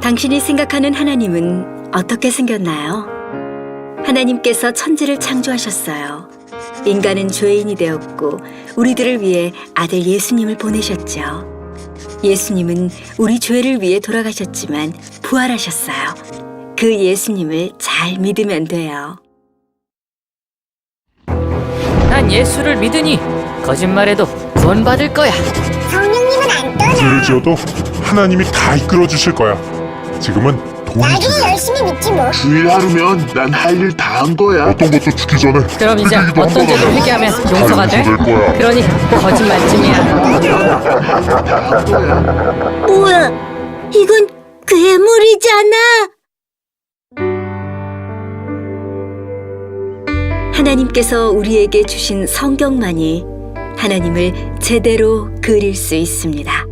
당신이 생각하는 하나님은 어떻게 생겼나요? 하나님께서 천지를 창조하셨어요. 인간은 죄인이 되었고 우리들을 위해 아들 예수님을 보내셨죠. 예수님은 우리 죄를 위해 돌아가셨지만 부활하셨어요. 그 예수님을 잘 믿으면 돼요. 난 예수를 믿으니 거짓말해도 구원 받을 거야. 성령님은 안 떠나. 죄를 지어도 하나님이 다 이끌어 주실 거야. 지금은 돈이 나중에 중요해. 열심히 믿지 뭐. 주일 하루면 난 할 일 다 한 거야. 어떤 것도 죽기 전에 그럼 이제 회개기도 어떤 한 죄도 번 회개하면 하고 용서가 다 돼? 용서될 거야. 그러니 거짓말쯤이야. 뭐야? 이건 괴물이잖아. 하나님께서 우리에게 주신 성경만이 하나님을 제대로 그릴 수 있습니다.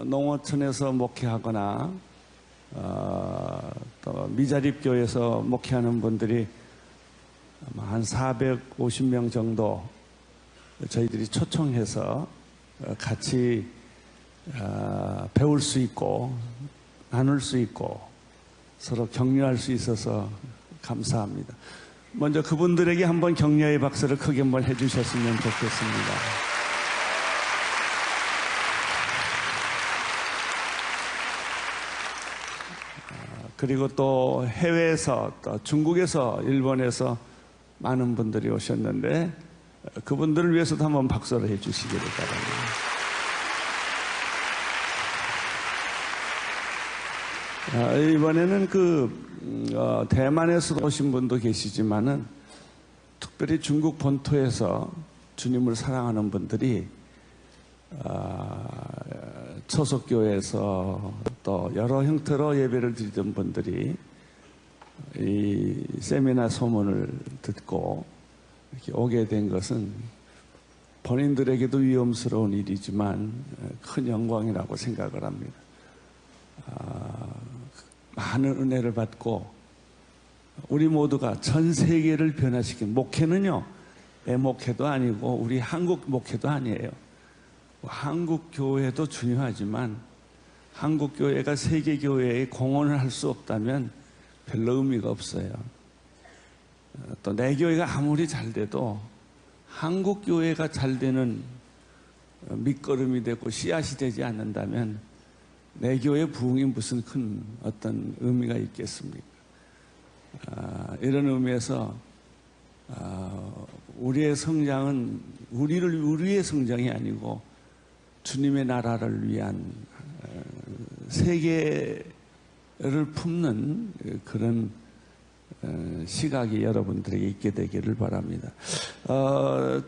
농어촌에서 목회하거나 또 미자립교에서 목회하는 분들이 한 450명 정도 저희들이 초청해서 같이 배울 수 있고 나눌 수 있고 서로 격려할 수 있어서 감사합니다. 먼저 그분들에게 한번 격려의 박수를 크게 한번 해주셨으면 좋겠습니다. 그리고 또 해외에서 또 중국에서 일본에서 많은 분들이 오셨는데 그분들을 위해서도 한번 박수를 해주시기를 바랍니다. 이번에는 대만에서 오신 분도 계시지만은 특별히 중국 본토에서 주님을 사랑하는 분들이 처속교회에서 또 여러 형태로 예배를 드리던 분들이 이 세미나 소문을 듣고 이렇게 오게 된 것은 본인들에게도 위험스러운 일이지만 큰 영광이라고 생각을 합니다. 많은 은혜를 받고 우리 모두가 전 세계를 변화시킨 목회는요, 내 목회도 아니고 우리 한국 목회도 아니에요. 한국 교회도 중요하지만 한국 교회가 세계 교회에 공헌을 할 수 없다면 별로 의미가 없어요. 또 내 교회가 아무리 잘 돼도 한국 교회가 잘 되는 밑거름이 되고 씨앗이 되지 않는다면 내 교회 부흥이 무슨 큰 어떤 의미가 있겠습니까? 이런 의미에서 우리의 성장은 우리의 성장이 아니고 주님의 나라를 위한 세계를 품는 그런 시각이 여러분들에게 있게 되기를 바랍니다.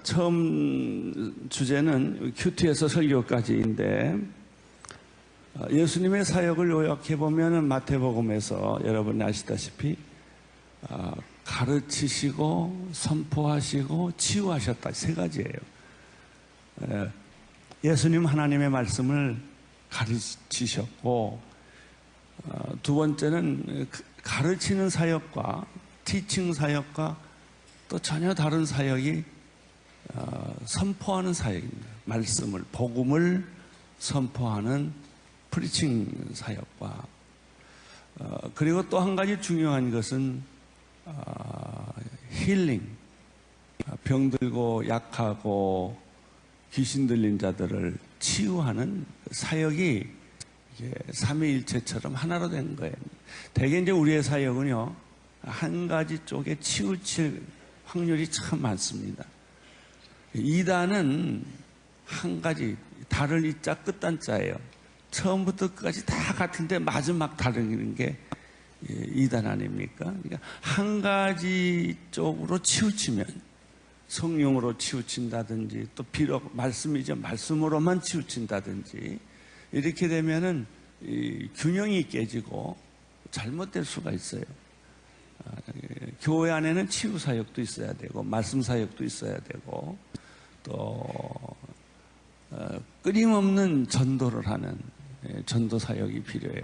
처음 주제는 큐티에서 설교까지인데 예수님의 사역을 요약해보면 마태복음에서 여러분이 아시다시피 가르치시고 선포하시고 치유하셨다, 세 가지예요. 예수님 하나님의 말씀을 가르치셨고 두 번째는 가르치는 사역과 티칭 사역과 또 전혀 다른 사역이 선포하는 사역입니다. 말씀을, 복음을 선포하는 프리칭 사역과 그리고 또 한 가지 중요한 것은 힐링, 병들고 약하고 귀신 들린 자들을 치유하는 사역이 삼위일체처럼 하나로 된 거예요. 대개 이제 우리의 사역은요, 한 가지 쪽에 치우칠 확률이 참 많습니다. 이단은 한 가지, 달을 이자 끝단자예요. 처음부터 끝까지 다 같은데 마지막 다른 게 이단 아닙니까? 그러니까 한 가지 쪽으로 치우치면 성령으로 치우친다든지 또 비록 말씀이죠, 말씀으로만 치우친다든지 이렇게 되면은 이 균형이 깨지고 잘못될 수가 있어요. 교회 안에는 치유 사역도 있어야 되고 말씀 사역도 있어야 되고 또 끊임없는 전도를 하는 전도 사역이 필요해요.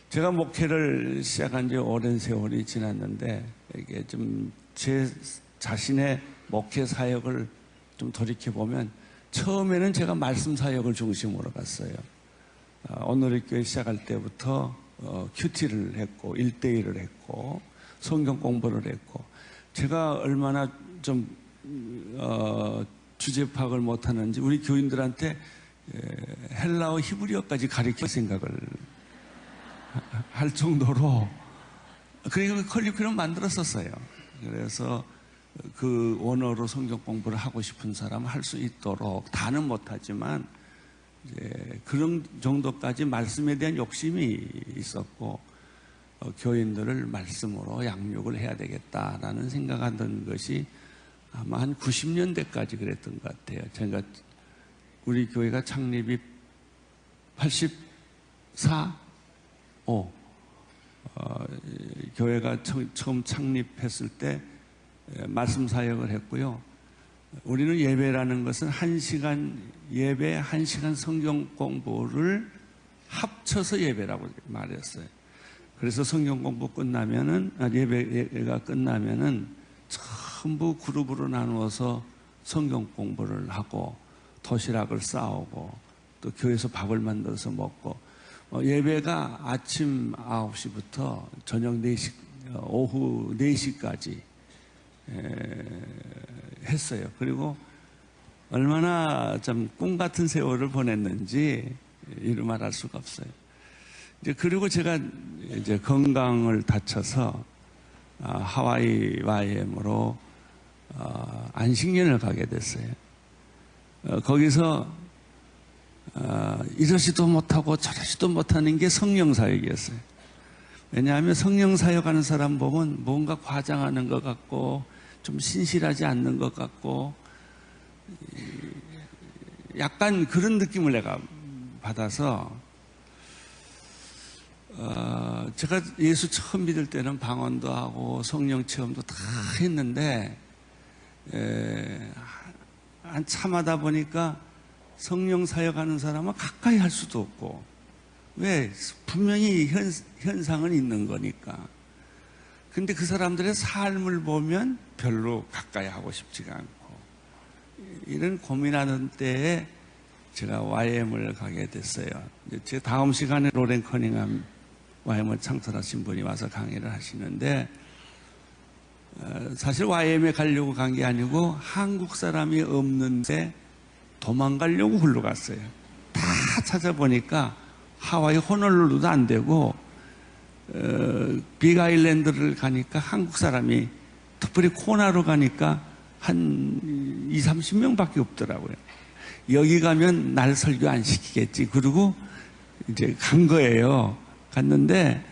제가 목회를 시작한 지 오랜 세월이 지났는데 이게 좀 제 자신의 목회 사역을 좀 돌이켜보면 처음에는 제가 말씀 사역을 중심으로 갔어요. 오늘의 교회 시작할 때부터 큐티를 했고 1대1을 했고 성경 공부를 했고 제가 얼마나 좀 주제 파악을 못하는지 우리 교인들한테 헬라어 히브리어까지 가르칠 생각을 할 정도로 그리고 커리큘럼 만들었었어요. 그래서 그 원어로 성경 공부를 하고 싶은 사람 할 수 있도록 다는 못하지만 이제 그런 정도까지 말씀에 대한 욕심이 있었고 교인들을 말씀으로 양육을 해야 되겠다라는 생각하던 것이 아마 한 90년대까지 그랬던 것 같아요. 제가 우리 교회가 창립이 84, 5 교회가 처음 창립했을 때 말씀 사역을 했고요. 우리는 예배라는 것은 1시간 예배, 1시간 성경 공부를 합쳐서 예배라고 말했어요. 그래서 성경 공부 끝나면은, 예배가 끝나면은 전부 그룹으로 나누어서 성경 공부를 하고 도시락을 싸오고 또 교회에서 밥을 만들어서 먹고 예배가 아침 9시부터 저녁 4시, 오후 4시까지 했어요. 그리고 얼마나 좀 꿈 같은 세월을 보냈는지 이루 말할 수가 없어요. 이제 그리고 제가 이제 건강을 다쳐서 하와이 YM으로 안식년을 가게 됐어요. 거기서 이러지도 못하고 저러지도 못하는 게 성령사역이었어요. 왜냐하면 성령사역하는 사람 보면 뭔가 과장하는 것 같고 좀 신실하지 않는 것 같고 약간 그런 느낌을 내가 받아서 제가 예수 처음 믿을 때는 방언도 하고 성령 체험도 다 했는데 한참 하다 보니까 성령 사역하는 사람은 가까이 할 수도 없고 왜? 분명히 현상은 있는 거니까. 근데 그 사람들의 삶을 보면 별로 가까이 하고 싶지가 않고 이런 고민하는 때에 제가 YM을 가게 됐어요. 제 다음 시간에 로렌 커닝함 YM을 창설하신 분이 와서 강의를 하시는데 사실 YM에 가려고 간 게 아니고 한국 사람이 없는데 도망가려고 흘러갔어요. 다 찾아보니까 하와이 호놀룰루도 안 되고 빅 아일랜드를 가니까 한국 사람이 특별히 코나로 가니까 한 20-30명밖에 없더라고요. 여기 가면 날 설교 안 시키겠지. 그리고 이제 간 거예요. 갔는데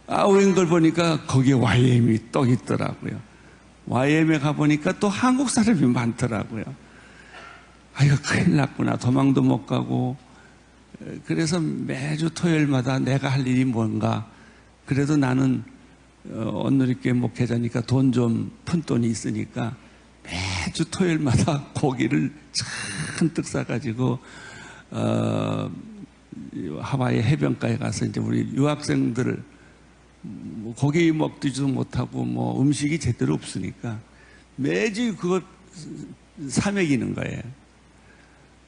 웬걸 보니까 거기에 YM이 떡 있더라고요. YM에 가보니까 또 한국 사람이 많더라고요. 이거 큰일 났구나. 도망도 못 가고. 그래서 매주 토요일마다 내가 할 일이 뭔가. 그래도 나는 온누리교회 목회자니까 돈 좀 푼돈이 있으니까 매주 토요일마다 고기를 잔뜩 싸가지고 하와이 해변가에 가서 이제 우리 유학생들을 고기 먹지도 못하고 뭐 음식이 제대로 없으니까 매주 그거 사 먹이는 거예요.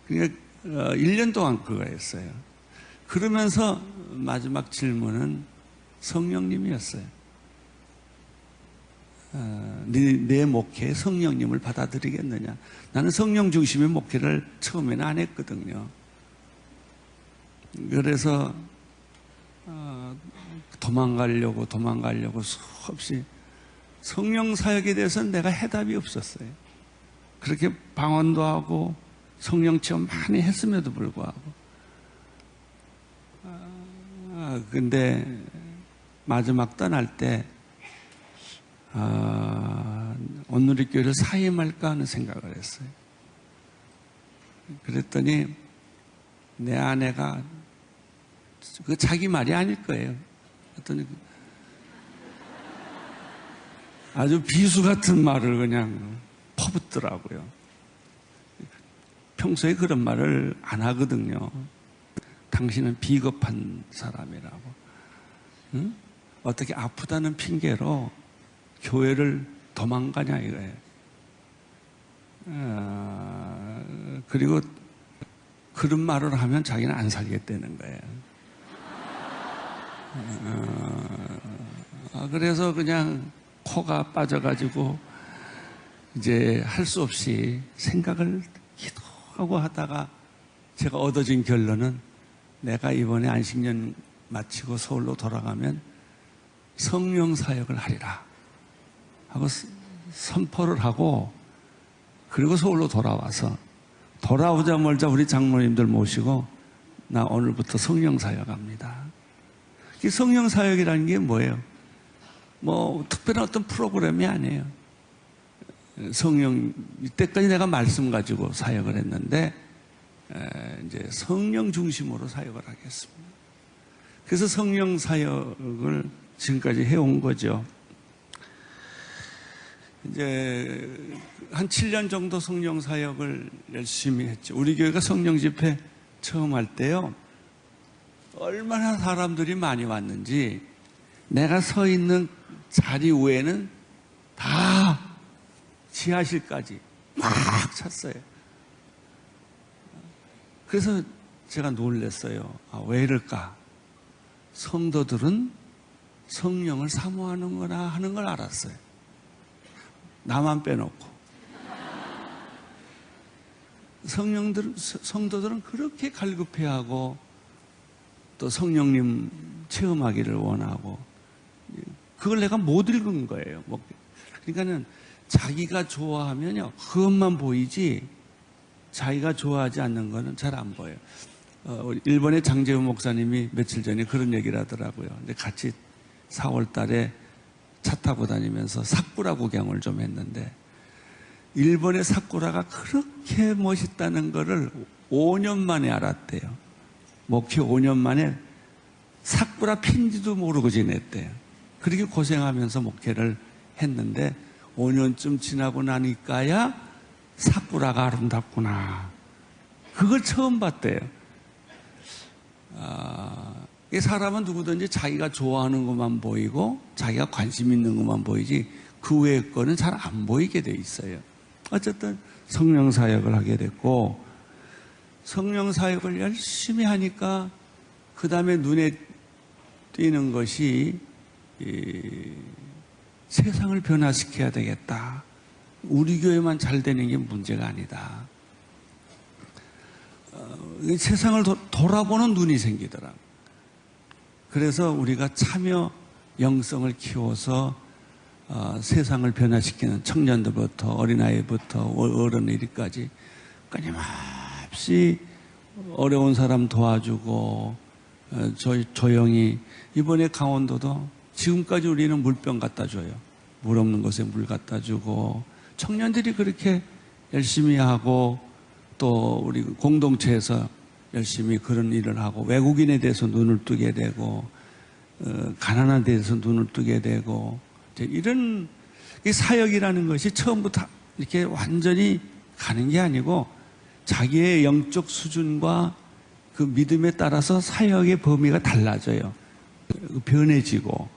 그러니까 1년 동안 그거 했어요. 그러면서 마지막 질문은 성령님이었어요. 내 목회에 성령님을 받아들이겠느냐. 나는 성령 중심의 목회를 처음에는 안 했거든요. 그래서 도망가려고 수없이 성령 사역에 대해서는 내가 해답이 없었어요. 그렇게 방언도 하고 성령 체험 많이 했음에도 불구하고 근데 마지막 떠날 때 온누리교회를 사임할까 하는 생각을 했어요. 그랬더니 내 아내가 그 자기 말이 아닐 거예요. 그랬더니 아주 비수 같은 말을 그냥 퍼붓더라고요. 평소에 그런 말을 안 하거든요. 당신은 비겁한 사람이라고. 응? 어떻게 아프다는 핑계로 교회를 도망가냐 이거예요. 그리고 그런 말을 하면 자기는 안 살겠다는 거예요. 그래서 그냥 코가 빠져가지고 이제 할 수 없이 생각을 기도하고 하다가 제가 얻어진 결론은 내가 이번에 안식년 마치고 서울로 돌아가면 성령 사역을 하리라 하고 선포를 하고, 그리고 서울로 돌아와서 돌아오자마자 우리 장로님들 모시고 나 오늘부터 성령 사역합니다. 이 성령 사역이라는 게 뭐예요? 뭐 특별한 어떤 프로그램이 아니에요. 성령, 이때까지 내가 말씀 가지고 사역을 했는데 이제 성령 중심으로 사역을 하겠습니다. 그래서 성령 사역을 지금까지 해온 거죠. 이제 한 7년 정도 성령 사역을 열심히 했죠. 우리 교회가 성령 집회 처음 할 때요, 얼마나 사람들이 많이 왔는지 내가 서 있는 자리 외에는 다 지하실까지 막 찼어요. 그래서 제가 놀랐어요. 왜 이럴까? 성도들은 성령을 사모하는구나 하는 걸 알았어요. 나만 빼놓고. 성도들은 그렇게 갈급해하고 또 성령님 체험하기를 원하고, 그걸 내가 못 읽은 거예요. 그러니까는 자기가 좋아하면요, 그것만 보이지 자기가 좋아하지 않는 거는 잘 안 보여요. 일본의 장재훈 목사님이 며칠 전에 그런 얘기를 하더라고요. 근데 같이 4월 달에 차 타고 다니면서 사쿠라 구경을 좀 했는데, 일본의 사쿠라가 그렇게 멋있다는 거를 5년 만에 알았대요. 목회 5년 만에 사쿠라 핀지도 모르고 지냈대요. 그렇게 고생하면서 목회를 했는데 5년쯤 지나고 나니까야 사쿠라가 아름답구나, 그걸 처음 봤대요. 이 사람은 누구든지 자기가 좋아하는 것만 보이고 자기가 관심 있는 것만 보이지 그 외의 거는 잘 안 보이게 돼 있어요. 어쨌든 성령 사역을 하게 됐고, 성령 사역을 열심히 하니까 그 다음에 눈에 띄는 것이 세상을 변화시켜야 되겠다. 우리 교회만 잘 되는 게 문제가 아니다. 세상을 돌아보는 눈이 생기더라. 그래서 우리가 참여 영성을 키워서 세상을 변화시키는 청년들부터 어린아이부터 어른이까지 끊임없이 어려운 사람 도와주고, 조용히, 이번에 강원도도 지금까지 우리는 물병 갖다 줘요. 물 없는 곳에 물 갖다 주고, 청년들이 그렇게 열심히 하고, 또 우리 공동체에서 열심히 그런 일을 하고, 외국인에 대해서 눈을 뜨게 되고, 가난한 데 대해서 눈을 뜨게 되고, 이런 사역이라는 것이 처음부터 이렇게 완전히 가는 게 아니고 자기의 영적 수준과 그 믿음에 따라서 사역의 범위가 달라져요. 변해지고,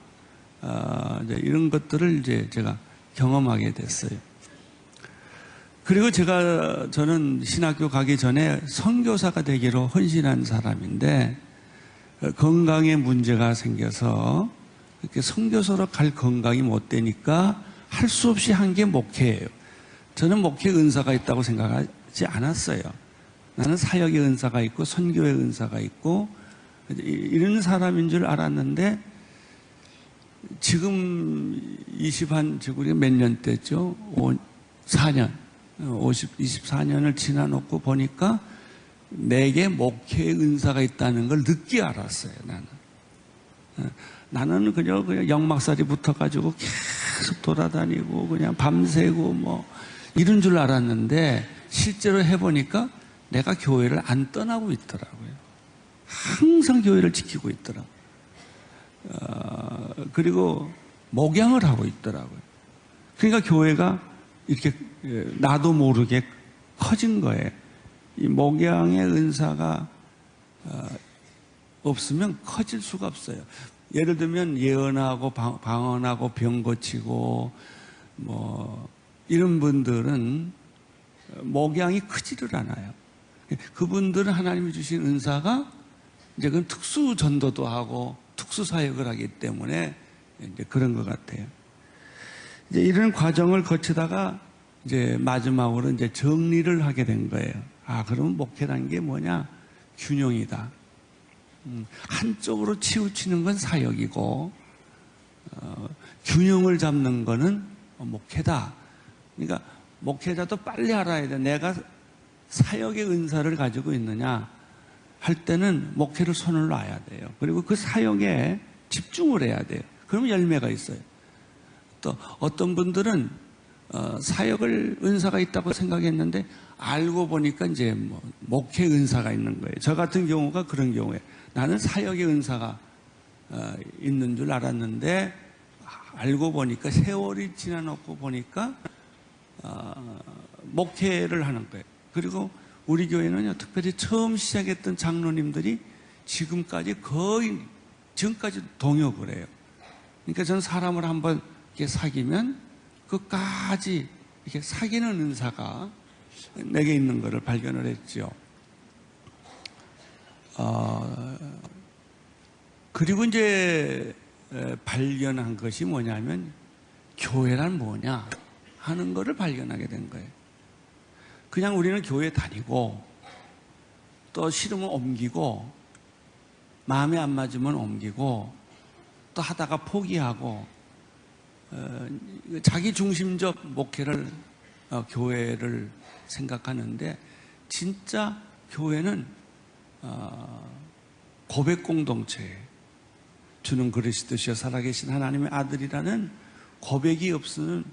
이런 것들을 이제 제가 경험하게 됐어요. 그리고 저는 신학교 가기 전에 선교사가 되기로 헌신한 사람인데, 건강에 문제가 생겨서 이렇게 선교사로 갈 건강이 못 되니까 할 수 없이 한 게 목회예요. 저는 목회 은사가 있다고 생각하지 않았어요. 나는 사역의 은사가 있고 선교의 은사가 있고 이런 사람인 줄 알았는데, 지금 우리가 몇 년 됐죠? 4년, 24년을 지나놓고 보니까 내게 목회의 은사가 있다는 걸 늦게 알았어요. 나는 그냥 역막살이 붙어가지고 계속 돌아다니고 그냥 밤새고 뭐 이런 줄 알았는데, 실제로 해보니까 내가 교회를 안 떠나고 있더라고요. 항상 교회를 지키고 있더라고요. 그리고 목양을 하고 있더라고요. 그러니까 교회가 이렇게 나도 모르게 커진 거예요. 이 목양의 은사가 없으면 커질 수가 없어요. 예를 들면 예언하고 방언하고 병 고치고 뭐 이런 분들은 목양이 크지를 않아요. 그분들은 하나님이 주신 은사가 이제 그건 특수 전도도 하고 특수 사역을 하기 때문에 이제 그런 것 같아요. 이제 이런 과정을 거치다가 이제 마지막으로 이제 정리를 하게 된 거예요. 아, 그러면 목회라는 게 뭐냐? 균형이다. 한쪽으로 치우치는 건 사역이고, 균형을 잡는 거는 목회다. 그러니까 목회자도 빨리 알아야 돼. 내가 사역의 은사를 가지고 있느냐 할 때는 목회를 손을 놔야 돼요. 그리고 그 사역에 집중을 해야 돼요. 그러면 열매가 있어요. 또 어떤 분들은 사역을 은사가 있다고 생각했는데 알고 보니까 이제 목회 은사가 있는 거예요. 저 같은 경우가 그런 경우에 나는 사역의 은사가 있는 줄 알았는데 알고 보니까 세월이 지나놓고 보니까 목회를 하는 거예요. 그리고 우리 교회는요, 특별히 처음 시작했던 장로님들이 지금까지 동역을 해요. 그러니까 저는 사람을 한번 이렇게 사귀면 끝까지 이렇게 사귀는 은사가 내게 있는 것을 발견을 했죠. 그리고 이제 발견한 것이 뭐냐면 교회란 뭐냐 하는 것을 발견하게 된 거예요. 그냥 우리는 교회 다니고 또 싫으면 옮기고 마음에 안 맞으면 옮기고 또 하다가 포기하고 자기 중심적 목회를 교회를 생각하는데 진짜 교회는 고백 공동체 주는 그리스도시여 살아계신 하나님의 아들이라는 고백이 없으면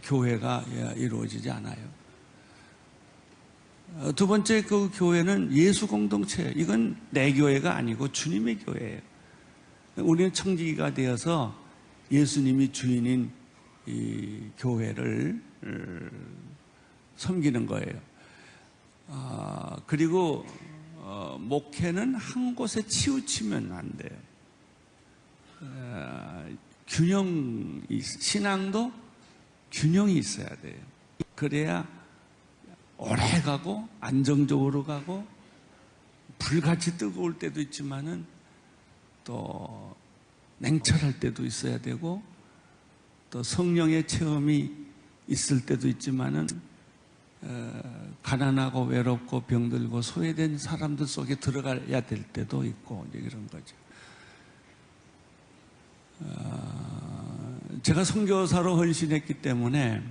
교회가 이루어지지 않아요. 두 번째 그 교회는 예수 공동체. 이건 내 교회가 아니고 주님의 교회예요. 우리는 청지기가 되어서 예수님이 주인인 이 교회를 섬기는 거예요. 그리고 목회는 한 곳에 치우치면 안 돼요. 신앙도 균형이 있어야 돼요. 그래야 오래 가고 안정적으로 가고 불같이 뜨거울 때도 있지만은 또 냉철할 때도 있어야 되고 또 성령의 체험이 있을 때도 있지만은 가난하고 외롭고 병들고 소외된 사람들 속에 들어가야 될 때도 있고 이제 이런 거죠. 제가 선교사로 헌신했기 때문에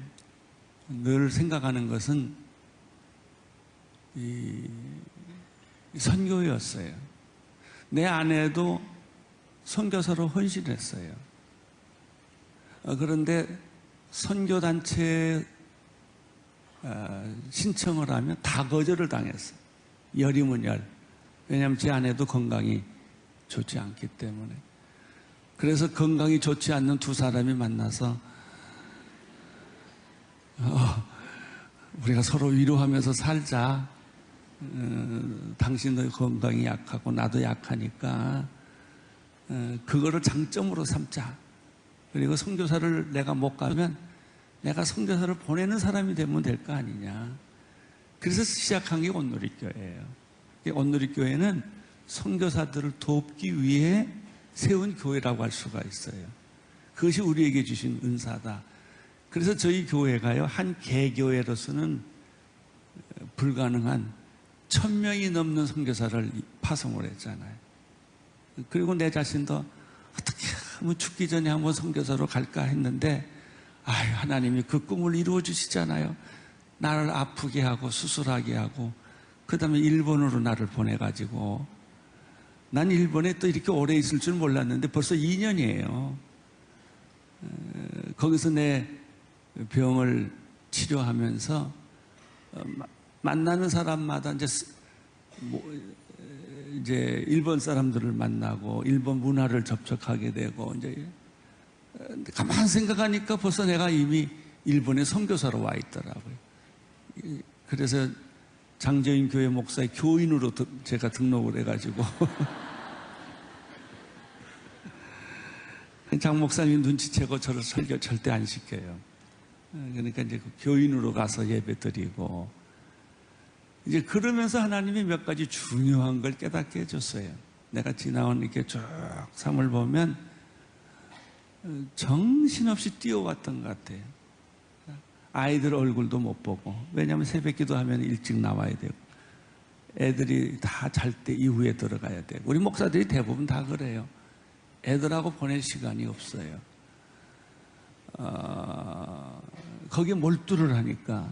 늘 생각하는 것은 이 선교였어요. 내 아내도 선교사로 헌신했어요. 그런데 선교단체에 신청을 하면 다 거절을 당했어요. 열이면 열. 왜냐하면 제 아내도 건강이 좋지 않기 때문에. 그래서 건강이 좋지 않는 두 사람이 만나서 우리가 서로 위로하면서 살자. 당신도 건강이 약하고 나도 약하니까 그거를 장점으로 삼자. 그리고 선교사를 내가 못 가면 내가 선교사를 보내는 사람이 되면 될 거 아니냐. 그래서 시작한 게 온누리교회예요. 온누리교회는 선교사들을 돕기 위해 세운 교회라고 할 수가 있어요. 그것이 우리에게 주신 은사다. 그래서 저희 교회가요, 한 개교회로서는 불가능한 1000명이 넘는 선교사를 파송을 했잖아요. 그리고 내 자신도 어떻게 하면 죽기 전에 한번 선교사로 갈까 했는데 하나님이 그 꿈을 이루어 주시잖아요. 나를 아프게 하고 수술하게 하고 그 다음에 일본으로 나를 보내가지고 난 일본에 또 이렇게 오래 있을 줄 몰랐는데 벌써 2년이에요. 거기서 내 병을 치료하면서 만나는 사람마다 이제 일본 사람들을 만나고 일본 문화를 접촉하게 되고 이제 가만 생각하니까 벌써 내가 이미 일본에 선교사로 와 있더라고요. 그래서 장저인 교회 목사의 교인으로 제가 등록을 해가지고 장 목사님 눈치채고 저를 설교 절대 안 시켜요. 그러니까 이제 그 교인으로 가서 예배 드리고 이제 그러면서 하나님이 몇 가지 중요한 걸 깨닫게 해줬어요. 내가 지나온 이렇게 쭉 삶을 보면 정신없이 뛰어왔던 것 같아요. 아이들 얼굴도 못 보고, 왜냐하면 새벽 기도하면 일찍 나와야 되고, 애들이 다 잘 때 이후에 들어가야 되고, 우리 목사들이 대부분 다 그래요. 애들하고 보낼 시간이 없어요. 거기에 몰두를 하니까.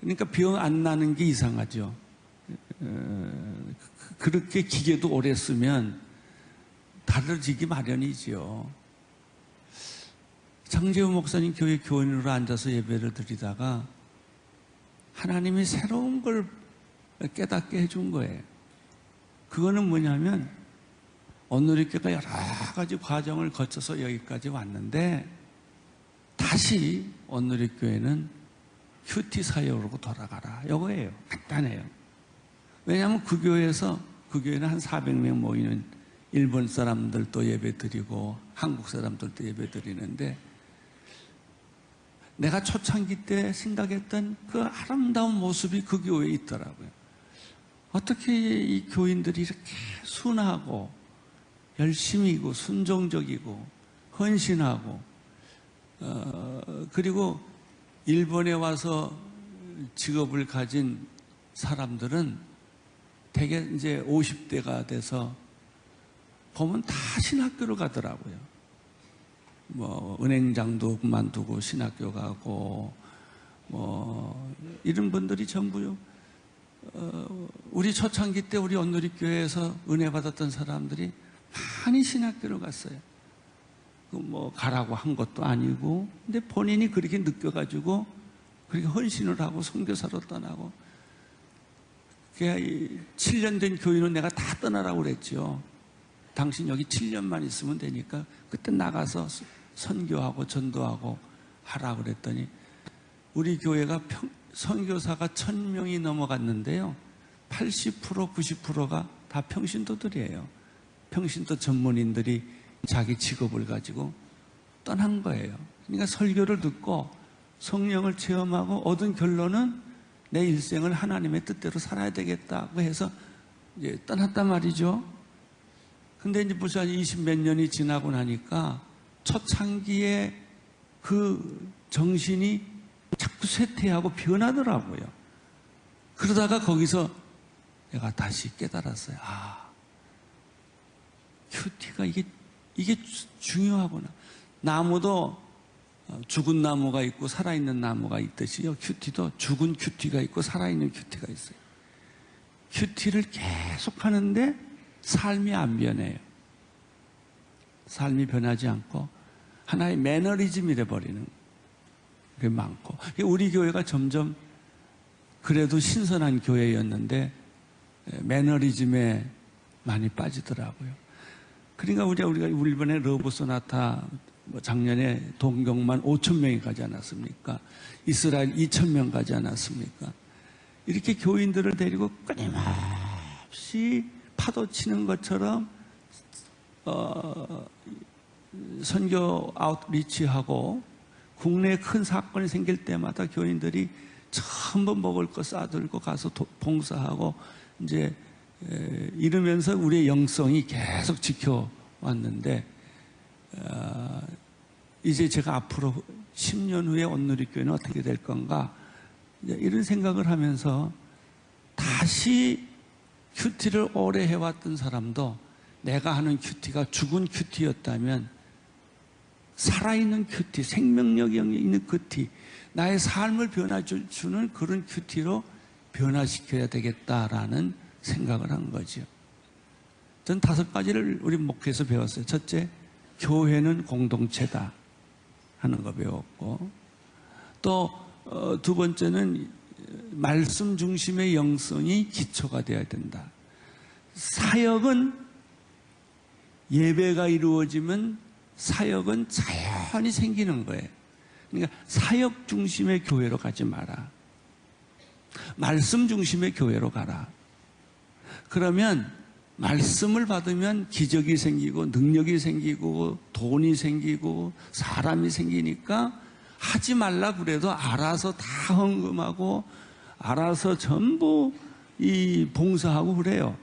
그러니까 병 안 나는 게 이상하죠. 그렇게 기계도 오래 쓰면 다르지기 마련이죠. 장재우 목사님 교회 교인으로 앉아서 예배를 드리다가 하나님이 새로운 걸 깨닫게 해준 거예요. 그거는 뭐냐면 온누리교회가 여러 가지 과정을 거쳐서 여기까지 왔는데 다시 온누리교회는 큐티 사역으로 돌아가라. 이거예요. 간단해요. 왜냐하면 그 교회는 한 400명 모이는 일본 사람들도 예배 드리고 한국 사람들도 예배 드리는데 내가 초창기 때 생각했던 그 아름다운 모습이 그 교회에 있더라고요. 어떻게 이 교인들이 이렇게 순하고 열심히고 순종적이고 헌신하고 그리고 일본에 와서 직업을 가진 사람들은 대개 이제 50대가 돼서 보면 다 신학교로 가더라고요. 뭐 은행장도 그만두고 신학교 가고 뭐 이런 분들이 전부요. 우리 초창기 때 우리 온누리교회에서 은혜 받았던 사람들이 많이 신학교로 갔어요. 뭐 가라고 한 것도 아니고, 근데 본인이 그렇게 느껴가지고 그렇게 헌신을 하고 선교사로 떠나고. 7년 된 교인은 내가 다 떠나라고 그랬죠. 당신 여기 7년만 있으면 되니까 그때 나가서 선교하고 전도하고 하라고 그랬더니 우리 교회가 선교사가 1000명이 넘어갔는데요. 80% 90%가 다 평신도들이에요. 평신도 전문인들이 자기 직업을 가지고 떠난 거예요. 그러니까 설교를 듣고 성령을 체험하고 얻은 결론은 내 일생을 하나님의 뜻대로 살아야 되겠다고 해서 이제 떠났단 말이죠. 근데 이제 벌써 20몇 년이 지나고 나니까 초창기에 그 정신이 자꾸 쇠퇴하고 변하더라고요. 그러다가 거기서 내가 다시 깨달았어요. 큐티가 이게 중요하구나. 나무도 죽은 나무가 있고 살아있는 나무가 있듯이요. 큐티도 죽은 큐티가 있고 살아있는 큐티가 있어요. 큐티를 계속 하는데 삶이 안 변해요. 삶이 변하지 않고 하나의 매너리즘이 돼버리는 게 많고, 우리 교회가 점점 그래도 신선한 교회였는데 매너리즘에 많이 빠지더라고요. 그러니까 우리가 이번에 러브 소나타 작년에 동경만 5,000명이 가지 않았습니까? 이스라엘 2,000명 가지 않았습니까? 이렇게 교인들을 데리고 끊임없이 파도 치는 것처럼 선교 아웃리치하고 국내에 큰 사건이 생길 때마다 교인들이 전부 먹을 거 싸들고 가서 봉사하고 이제 이러면서 우리의 영성이 계속 지켜왔는데 이제 제가 앞으로 10년 후에 온누리교회는 어떻게 될 건가 이런 생각을 하면서 다시 큐티를 오래 해왔던 사람도 내가 하는 큐티가 죽은 큐티였다면 살아있는 큐티, 생명력이 있는 큐티, 나의 삶을 변화주는 그런 큐티로 변화시켜야 되겠다라는 생각을 한 거죠. 전 5가지를 우리 목회에서 배웠어요. 첫째, 교회는 공동체다 하는 거 배웠고, 또 두 번째는 말씀 중심의 영성이 기초가 되어야 된다. 사역은 예배가 이루어지면 사역은 자연히 생기는 거예요. 그러니까 사역 중심의 교회로 가지 마라. 말씀 중심의 교회로 가라. 그러면 말씀을 받으면 기적이 생기고 능력이 생기고 돈이 생기고 사람이 생기니까 하지 말라 그래도 알아서 다 헌금하고 알아서 전부 이 봉사하고 그래요.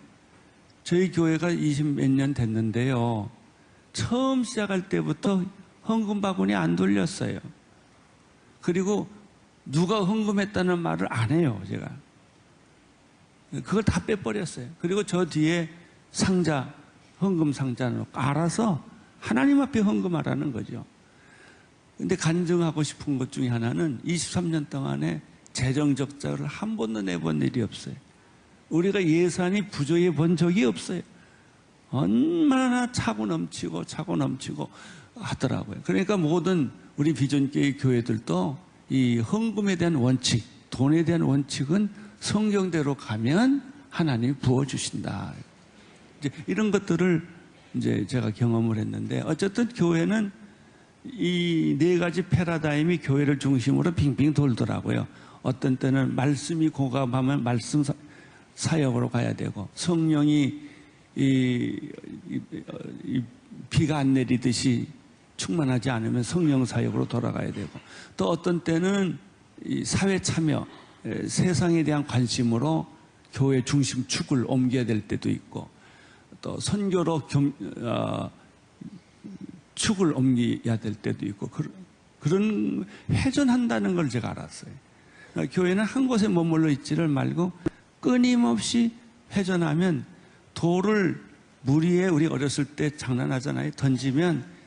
저희 교회가 20몇 년 됐는데요. 처음 시작할 때부터 헌금 바구니 안 돌렸어요. 그리고 누가 헌금했다는 말을 안 해요, 제가. 그걸 다 빼버렸어요. 그리고 저 뒤에 상자, 헌금 상자 놓고 알아서 하나님 앞에 헌금하라는 거죠. 근데 간증하고 싶은 것 중에 하나는 23년 동안에 재정 적자를 한 번도 내본 일이 없어요. 우리가 예산이 부족해 본 적이 없어요. 얼마나 차고 넘치고 하더라고요. 그러니까 모든 우리 비전교회 교회들도 이 헌금에 대한 원칙, 돈에 대한 원칙은 성경대로 가면 하나님이 부어주신다. 이제 이런 것들을 이제 제가 경험을 했는데, 어쨌든 교회는 이 네 가지 패러다임이 교회를 중심으로 빙빙 돌더라고요. 어떤 때는 말씀이 고감하면 말씀 사역으로 가야 되고, 성령이 비가 안 내리듯이 충만하지 않으면 성령 사역으로 돌아가야 되고, 또 어떤 때는 이 사회 참여, 세상에 대한 관심으로 교회 중심 축을 옮겨야 될 때도 있고, 또 선교로 축을 옮겨야 될 때도 있고, 그런 회전한다는 걸 제가 알았어요. 교회는 한 곳에 머물러 있지를 말고 끊임없이 회전하면, 돌을 물 위에 우리 어렸을 때 장난하잖아요. 던지면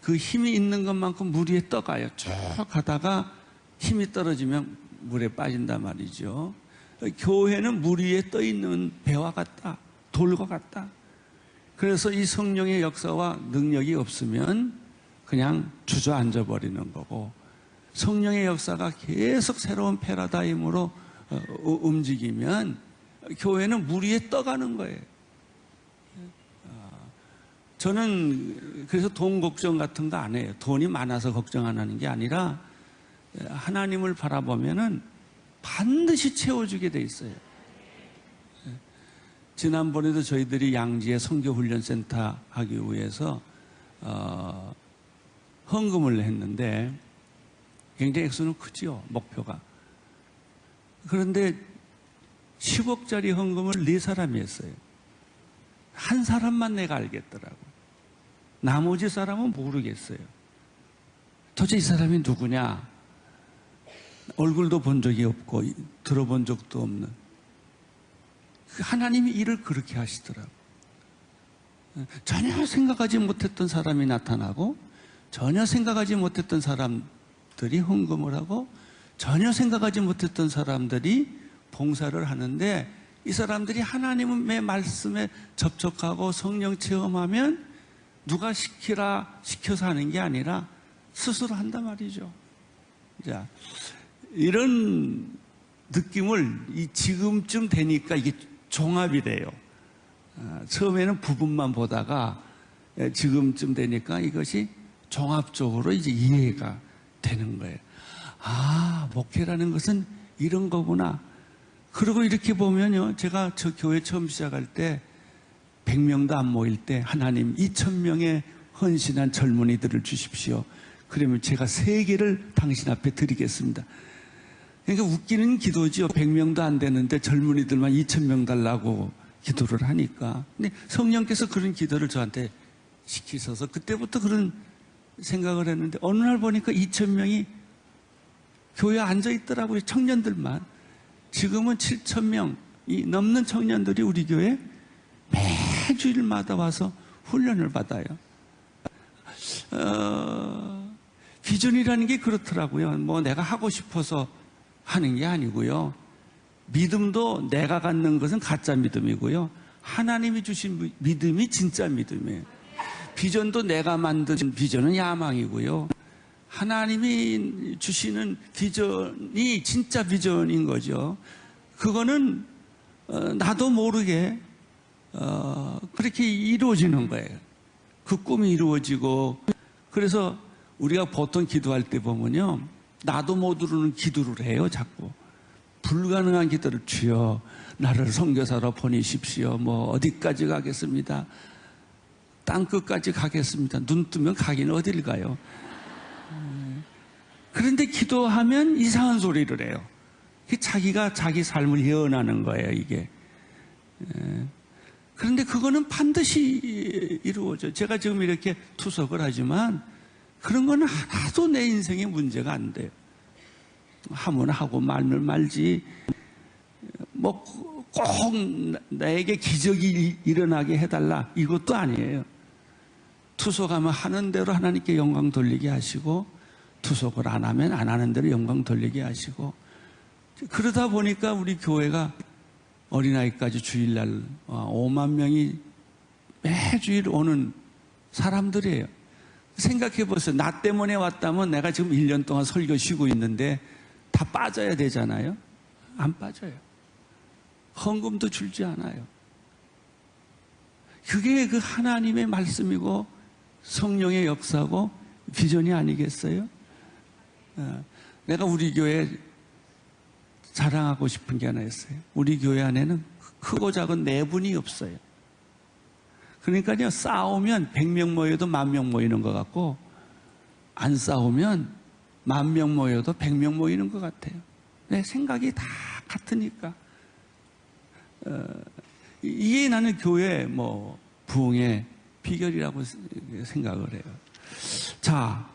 그 힘이 있는 것만큼 물 위에 떠가요. 쭉 가다가 힘이 떨어지면 물에 빠진단 말이죠. 교회는 물 위에 떠 있는 배와 같다, 돌과 같다. 그래서 이 성령의 역사와 능력이 없으면 그냥 주저앉아 버리는 거고, 성령의 역사가 계속 새로운 패러다임으로 움직이면 교회는 물 위에 떠가는 거예요. 저는 그래서 돈 걱정 같은 거 안 해요. 돈이 많아서 걱정 안 하는 게 아니라 하나님을 바라보면은 반드시 채워주게 돼 있어요. 지난번에도 저희들이 양지에 선교훈련센터 하기 위해서 헌금을 했는데 굉장히 액수는 크지요, 목표가. 그런데 10억짜리 헌금을 4사람이 했어요. 한 사람만 내가 알겠더라고. 나머지 사람은 모르겠어요. 도대체 이 사람이 누구냐? 얼굴도 본 적이 없고 들어본 적도 없는. 하나님이 일을 그렇게 하시더라고. 전혀 생각하지 못했던 사람이 나타나고, 전혀 생각하지 못했던 사람들이 헌금을 하고, 전혀 생각하지 못했던 사람들이 봉사를 하는데, 이 사람들이 하나님의 말씀에 접촉하고 성령 체험하면 누가 시켜서 하는 게 아니라 스스로 한단 말이죠. 자, 이런 느낌을 지금쯤 되니까 이게 종합이 돼요. 처음에는 부분만 보다가 지금쯤 되니까 이것이 종합적으로 이제 이해가 되는 거예요. 아, 목회라는 것은 이런 거구나. 그리고 이렇게 보면요, 제가 저 교회 처음 시작할 때 100명도 안 모일 때 하나님 2000명의 헌신한 젊은이들을 주십시오. 그러면 제가 3개를 당신 앞에 드리겠습니다. 그러니까 웃기는 기도죠. 100명도 안 되는데 젊은이들만 2000명 달라고 기도를 하니까. 근데 성령께서 그런 기도를 저한테 시키셔서 그때부터 그런 생각을 했는데, 어느 날 보니까 2000명이 교회에 앉아 있더라고요. 청년들만. 지금은 7000명이 넘는 청년들이 우리 교회에 매주일마다 와서 훈련을 받아요. 비전이라는 게 그렇더라고요. 뭐 내가 하고 싶어서 하는 게 아니고요. 믿음도 내가 갖는 것은 가짜 믿음이고요. 하나님이 주신 믿음이 진짜 믿음이에요. 비전도 내가 만든 비전은 야망이고요. 하나님이 주시는 비전이 진짜 비전인 거죠. 그거는 나도 모르게 그렇게 이루어지는 거예요. 그 꿈이 이루어지고, 그래서 우리가 보통 기도할 때 보면요, 나도 모르는 기도를 해요. 자꾸 불가능한 기도를, 주여 나를 선교사로 보내십시오. 뭐 어디까지 가겠습니다. 땅끝까지 가겠습니다. 눈 뜨면 가긴 어딜 가요. 그런데 기도하면 이상한 소리를 해요. 자기가 자기 삶을 예언하는 거예요, 이게. 그런데 그거는 반드시 이루어져. 제가 지금 이렇게 투석을 하지만 그런 거는 하나도 내 인생에 문제가 안 돼요. 하면 하고 말면 말지. 뭐 꼭 나에게 기적이 일어나게 해달라 이것도 아니에요. 투석하면 하는 대로 하나님께 영광 돌리게 하시고, 투석을 안 하면 안 하는 대로 영광 돌리게 하시고, 그러다 보니까 우리 교회가 어린아이까지 주일날 5만 명이 매주일 오는 사람들이에요. 생각해 보세요. 나 때문에 왔다면 내가 지금 1년 동안 설교 쉬고 있는데 다 빠져야 되잖아요. 안 빠져요. 헌금도 줄지 않아요. 그게 그 하나님의 말씀이고 성령의 역사고 비전이 아니겠어요? 내가 우리 교회 자랑하고 싶은 게 하나 있어요. 우리 교회 안에는 크고 작은 내분이 없어요. 그러니까요, 싸우면 100명 모여도 10,000명 모이는 것 같고, 안 싸우면 10,000명 모여도 100명 모이는 것 같아요. 내 생각이 다 같으니까. 이게 나는 교회 부흥의 비결이라고 생각을 해요. 자,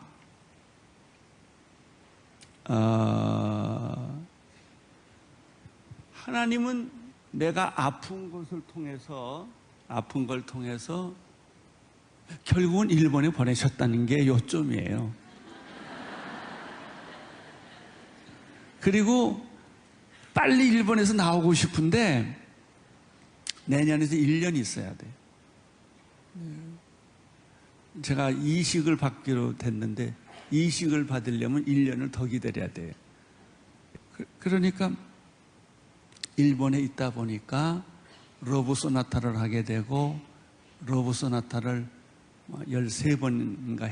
하나님은 내가 아픈 걸 통해서 결국은 일본에 보내셨다는 게 요점이에요. 그리고 빨리 일본에서 나오고 싶은데 내년에도 1년 있어야 돼요. 제가 이식을 받기로 됐는데 이식을 받으려면 1년을 더 기다려야 돼요. 그러니까 일본에 있다 보니까 러브 소나타를 하게 되고, 러브 소나타를 13번인가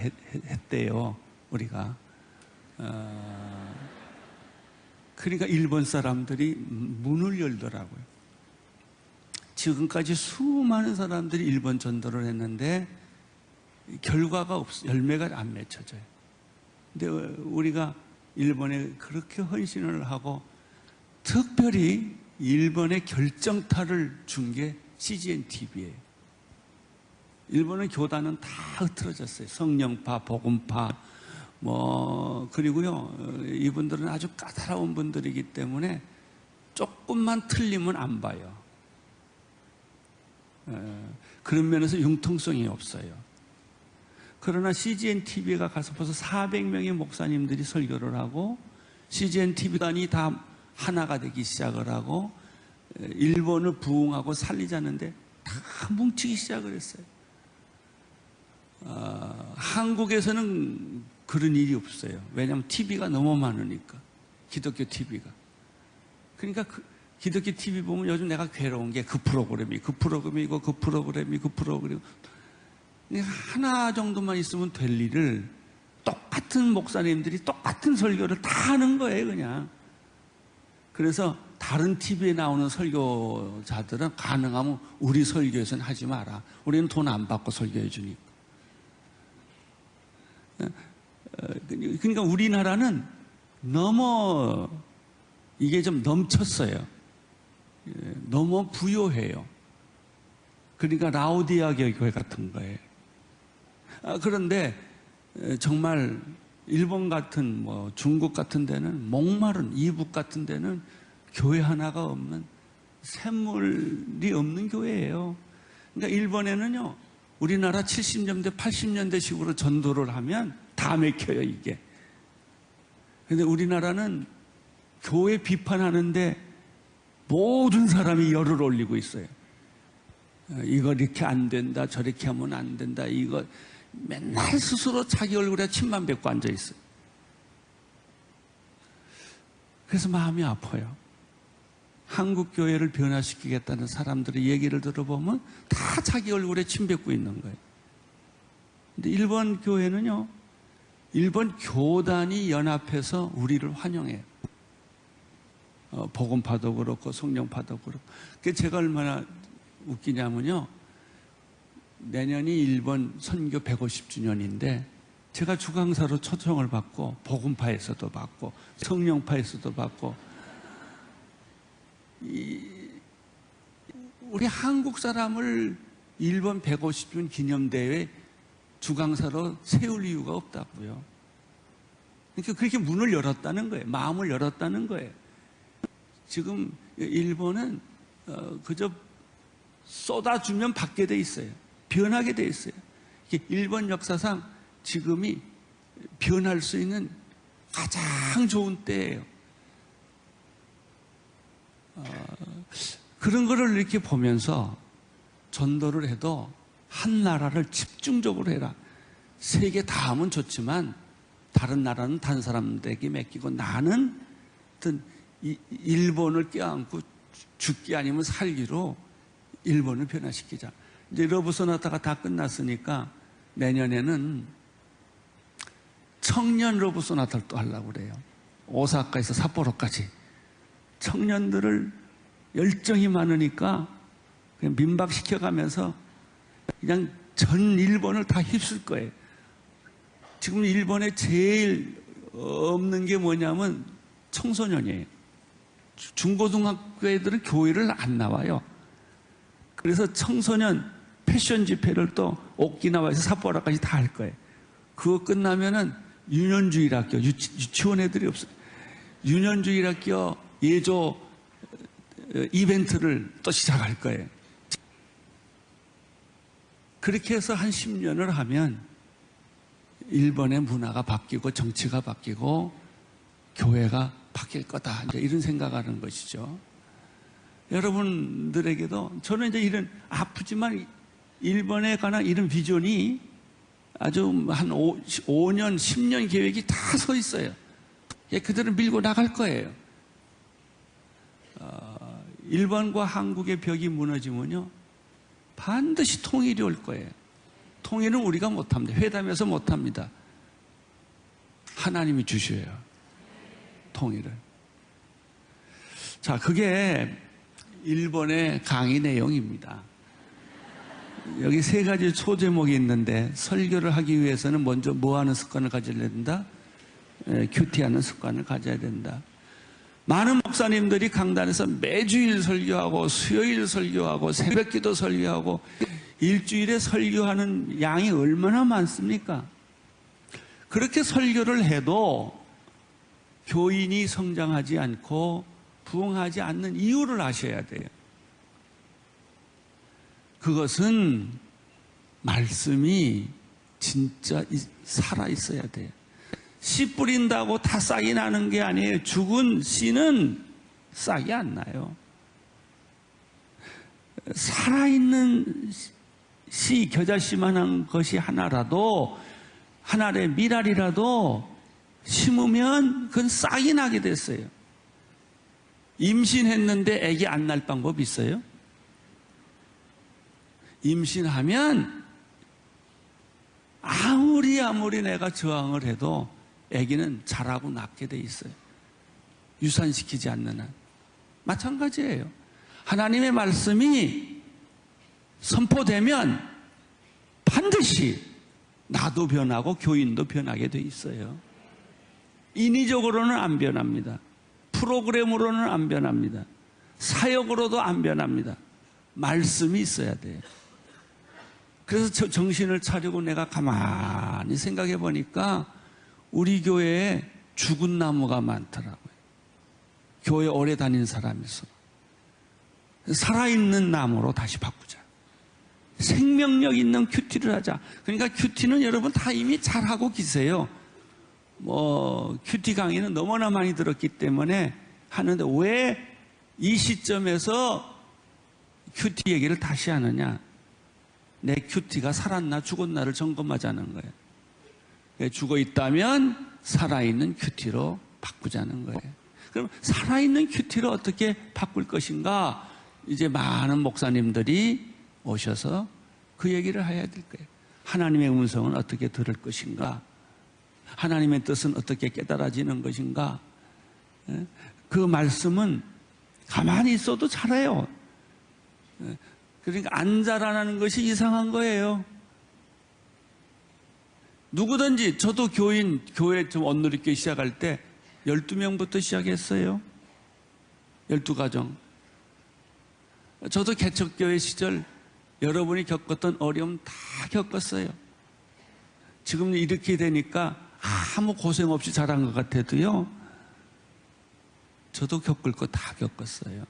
했대요, 우리가. 그러니까 일본 사람들이 문을 열더라고요. 지금까지 수많은 사람들이 일본 전도를 했는데 결과가 열매가 안 맺혀져요. 근데 우리가 일본에 그렇게 헌신을 하고 특별히 일본에 결정타를 준 게 CGN TV예요. 일본의 교단은 다 흐트러졌어요. 성령파, 복음파, 그리고요, 이분들은 아주 까다로운 분들이기 때문에 조금만 틀리면 안 봐요. 그런 면에서 융통성이 없어요. 그러나 CGN TV가 가서 벌써 400명의 목사님들이 설교를 하고, CGN TV단이 다 하나가 되기 시작을 하고, 일본을 부흥하고 살리자는데 다 뭉치기 시작을 했어요. 한국에서는 그런 일이 없어요. 왜냐하면 TV가 너무 많으니까. 기독교 TV가. 그러니까 기독교 TV 보면 요즘 내가 괴로운 게 그 프로그램이고 하나 정도만 있으면 될 일을 똑같은 목사님들이 똑같은 설교를 다 하는 거예요, 그냥. 그래서 다른 TV에 나오는 설교자들은 가능하면 우리 설교에서는 하지 마라. 우리는 돈 안 받고 설교해 주니까. 그러니까 우리나라는 너무 이게 좀 넘쳤어요. 너무 부요해요. 그러니까 라오디아 교회 같은 거예요. 그런데 정말 일본 같은 중국 같은 데는 목마른, 이북 같은 데는 교회 하나가 없는, 샘물이 없는 교회예요. 그러니까 일본에는요, 우리나라 70년대 80년대식으로 전도를 하면 다 맥혀요, 이게. 그런데 우리나라는 교회 비판하는데 모든 사람이 열을 올리고 있어요. 이거 이렇게 안 된다, 저렇게 하면 안 된다, 이거 맨날 스스로 자기 얼굴에 침만 뱉고 앉아 있어요. 그래서 마음이 아파요. 한국 교회를 변화시키겠다는 사람들의 얘기를 들어보면 다 자기 얼굴에 침 뱉고 있는 거예요. 근데 일본 교회는요, 일본 교단이 연합해서 우리를 환영해요. 복음파도 그렇고 성령파도 그렇고. 그게 제가 얼마나 웃기냐면요, 내년이 일본 선교 150주년인데 제가 주강사로 초청을 받고 복음파에서도 받고 성령파에서도 받고 우리 한국 사람을 일본 150주년 기념대회 주강사로 세울 이유가 없다고요. 그러니까 그렇게 문을 열었다는 거예요. 마음을 열었다는 거예요. 지금 일본은 그저 쏟아주면 받게 돼 있어요. 변하게 돼 있어요. 일본 역사상 지금이 변할 수 있는 가장 좋은 때예요. 그런 거를 이렇게 보면서 전도를 해도 한 나라를 집중적으로 해라. 세계 다 하면 좋지만 다른 나라는 다른 사람들에게 맡기고 나는 어떤 일본을 껴안고 죽기 아니면 살기로 일본을 변화시키자. 이제 러브 소나타가 다 끝났으니까 내년에는 청년 러브 소나타를 또 하려고 그래요. 오사카에서 삿포로까지. 청년들을 열정이 많으니까 그냥 민박시켜가면서 그냥 전 일본을 다 휩쓸 거예요. 지금 일본에 제일 없는 게 뭐냐면 청소년이에요. 중고등학교 애들은 교회를 안 나와요. 그래서 청소년 패션 집회를 또 오키나와에서 삿포로까지 다 할 거예요. 그거 끝나면은 유년주일학교, 유치원 애들이 없어요. 유년주일학교 예조 이벤트를 또 시작할 거예요. 그렇게 해서 한 10년을 하면 일본의 문화가 바뀌고 정치가 바뀌고 교회가 바뀔 거다. 이제 이런 생각하는 것이죠. 여러분들에게도 저는 이제 이런 아프지만 일본에 관한 이런 비전이 아주 한 5년, 10년 계획이 다 서 있어요. 그들은 밀고 나갈 거예요. 일본과 한국의 벽이 무너지면요 반드시 통일이 올 거예요. 통일은 우리가 못합니다. 회담에서 못합니다. 하나님이 주셔요. 통일을. 자, 그게 일본의 강의 내용입니다. 여기 3가지 소제목이 있는데 설교를 하기 위해서는 먼저 뭐 하는 습관을 가져야 된다? 큐티하는 습관을 가져야 된다. 많은 목사님들이 강단에서 매주일 설교하고 수요일 설교하고 새벽기도 설교하고 일주일에 설교하는 양이 얼마나 많습니까? 그렇게 설교를 해도 교인이 성장하지 않고 부흥하지 않는 이유를 아셔야 돼요. 그것은 말씀이 진짜 살아있어야 돼요. 씨 뿌린다고 다 싹이 나는 게 아니에요. 죽은 씨는 싹이 안 나요. 살아있는 씨, 겨자씨만한 것이 하나라도, 하나의 미랄이라도 심으면 그건 싹이 나게 됐어요. 임신했는데 애기 안 날 방법 있어요? 임신하면 아무리 내가 저항을 해도 아기는 자라고 낳게 돼 있어요. 유산시키지 않는 한. 마찬가지예요. 하나님의 말씀이 선포되면 반드시 나도 변하고 교인도 변하게 돼 있어요. 인위적으로는 안 변합니다. 프로그램으로는 안 변합니다. 사역으로도 안 변합니다. 말씀이 있어야 돼요. 그래서 정신을 차리고 내가 가만히 생각해 보니까 우리 교회에 죽은 나무가 많더라고요. 교회 오래 다닌 사람에서. 살아있는 나무로 다시 바꾸자. 생명력 있는 큐티를 하자. 그러니까 큐티는 여러분 다 이미 잘하고 계세요. 큐티 강의는 너무나 많이 들었기 때문에 하는데 왜 이 시점에서 큐티 얘기를 다시 하느냐? 내 큐티가 살았나 죽었나를 점검하자는 거예요. 죽어 있다면 살아있는 큐티로 바꾸자는 거예요. 그럼 살아있는 큐티로 어떻게 바꿀 것인가? 이제 많은 목사님들이 오셔서 그 얘기를 해야 될 거예요. 하나님의 음성은 어떻게 들을 것인가? 하나님의 뜻은 어떻게 깨달아지는 것인가? 그 말씀은 가만히 있어도 잘해요. 그러니까 안 자라나는 것이 이상한 거예요. 누구든지, 저도 교회 좀 언누리교 시작할 때 12명부터 시작했어요. 12가정. 저도 개척교회 시절 여러분이 겪었던 어려움 다 겪었어요. 지금 이렇게 되니까 아무 고생 없이 자란 것 같아도요, 저도 겪을 거 다 겪었어요.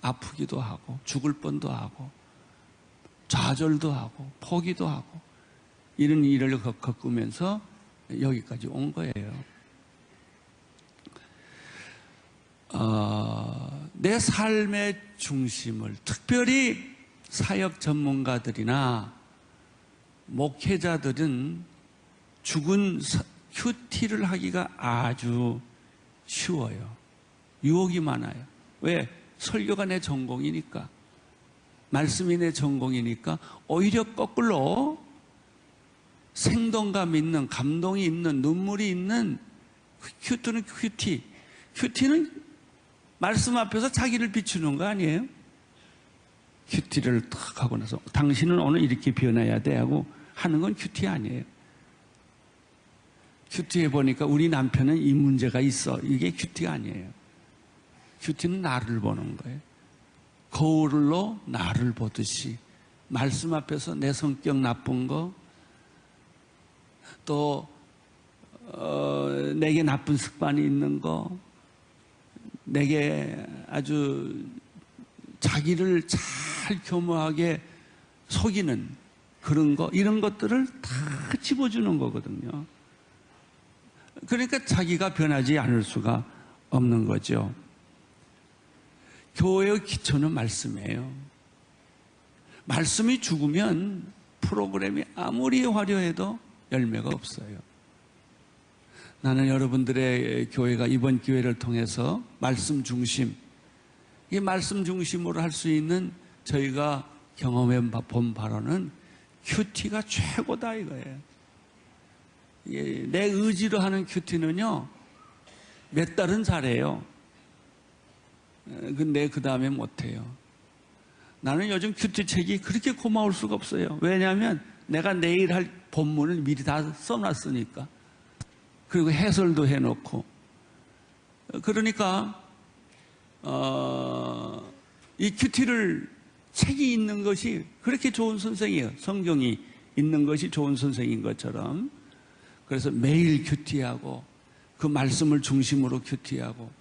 아프기도 하고 죽을 뻔도 하고 좌절도 하고 포기도 하고 이런 일을 겪으면서 여기까지 온 거예요. 내 삶의 중심을 특별히 사역 전문가들이나 목회자들은 죽은 큐티를 하기가 아주 쉬워요. 유혹이 많아요. 왜? 설교가 내 전공이니까, 말씀이 내 전공이니까 오히려 거꾸로 생동감 있는, 감동이 있는, 눈물이 있는 큐티는 큐티는 말씀 앞에서 자기를 비추는 거 아니에요? 큐티를 탁 하고 나서 당신은 오늘 이렇게 변해야 돼 하고 하는 건 큐티 아니에요. 큐티 해보니까 우리 남편은 이 문제가 있어. 이게 큐티가 아니에요. 큐티는 나를 보는 거예요. 거울로 나를 보듯이 말씀 앞에서 내 성격 나쁜 거, 또 내게 나쁜 습관이 있는 거, 내게 아주 자기를 잘 교묘하게 속이는 그런 거, 이런 것들을 다 집어주는 거거든요. 그러니까 자기가 변하지 않을 수가 없는 거죠. 교회의 기초는 말씀이에요. 말씀이 죽으면 프로그램이 아무리 화려해도 열매가 없어요. 나는 여러분들의 교회가 이번 기회를 통해서 말씀 중심, 이 말씀 중심으로 할 수 있는 저희가 경험해 본 바로는 큐티가 최고다 이거예요. 내 의지로 하는 큐티는요, 몇 달은 잘해요. 근데 그 다음에 못해요. 나는 요즘 큐티 책이 그렇게 고마울 수가 없어요. 왜냐하면 내가 내일 할 본문을 미리 다 써놨으니까. 그리고 해설도 해놓고. 그러니까 이 큐티를 책이 있는 것이 그렇게 좋은 선생이에요. 성경이 있는 것이 좋은 선생인 것처럼. 그래서 매일 큐티하고 그 말씀을 중심으로 큐티하고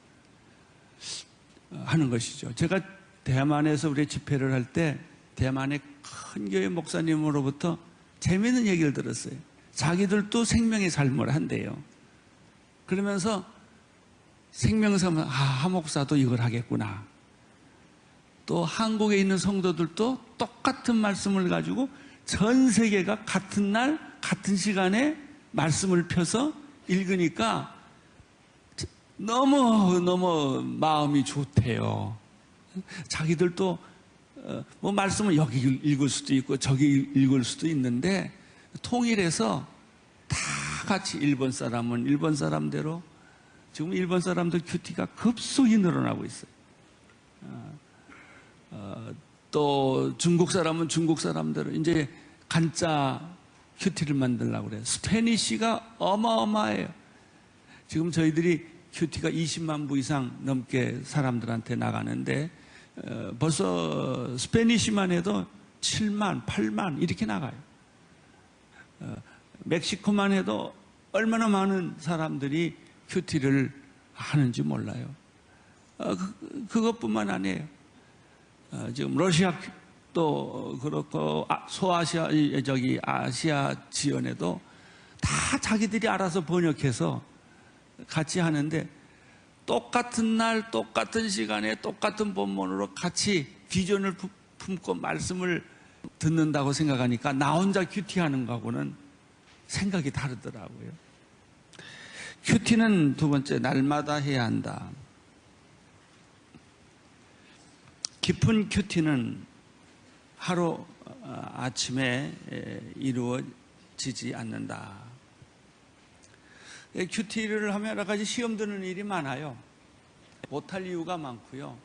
하는 것이죠. 제가 대만에서 우리 집회를 할 때 대만의 큰 교회 목사님으로부터 재미있는 얘기를 들었어요. 자기들도 생명의 삶을 한대요. 그러면서 생명사면 하 목사도 이걸 하겠구나. 또 한국에 있는 성도들도 똑같은 말씀을 가지고 전 세계가 같은 날 같은 시간에 말씀을 펴서 읽으니까 너무 마음이 좋대요. 자기들도 뭐 말씀을 여기 읽을 수도 있고 저기 읽을 수도 있는데 통일해서 다 같이 일본 사람은 일본 사람대로, 지금 일본 사람들 큐티가 급속히 늘어나고 있어요. 또 중국 사람은 중국 사람대로 이제 간자 큐티를 만들려고 그래요. 스페니쉬가 어마어마해요. 지금 저희들이 큐티가 20만 부 이상 넘게 사람들한테 나가는데 벌써 스페니쉬만 해도 7만, 8만 이렇게 나가요. 멕시코만 해도 얼마나 많은 사람들이 큐티를 하는지 몰라요. 그것뿐만 아니에요. 지금 러시아도 그렇고 소아시아, 아시아 지연에도 다 자기들이 알아서 번역해서 같이 하는데 똑같은 날 똑같은 시간에 똑같은 본문으로 같이 비전을 품고 말씀을 듣는다고 생각하니까 나 혼자 큐티하는 거하고는 생각이 다르더라고요. 큐티는 두 번째, 날마다 해야 한다. 깊은 큐티는 하루 아침에 이루어지지 않는다. 큐티를 하면 여러 가지 시험 드는 일이 많아요. 못할 이유가 많고요.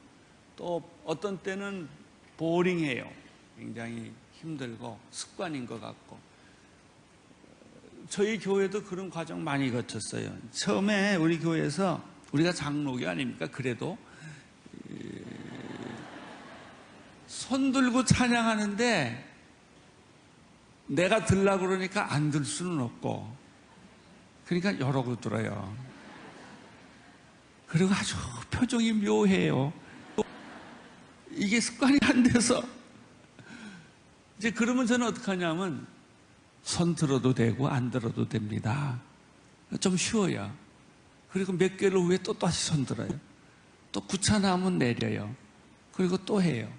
또 어떤 때는 보링해요. 굉장히 힘들고 습관인 것 같고. 저희 교회도 그런 과정 많이 거쳤어요. 처음에 우리 교회에서, 우리가 장로교 아닙니까? 그래도 손 들고 찬양하는데 내가 들라고 그러니까 안 들 수는 없고, 그러니까 이러고 들어요. 그리고 아주 표정이 묘해요. 이게 습관이 안 돼서 이제 그러면 저는 어떻게 하냐면 손 들어도 되고 안 들어도 됩니다. 좀 쉬워요. 그리고 몇 개월 후에 또 다시 손 들어요. 또 귀찮아하면 내려요. 그리고 또 해요.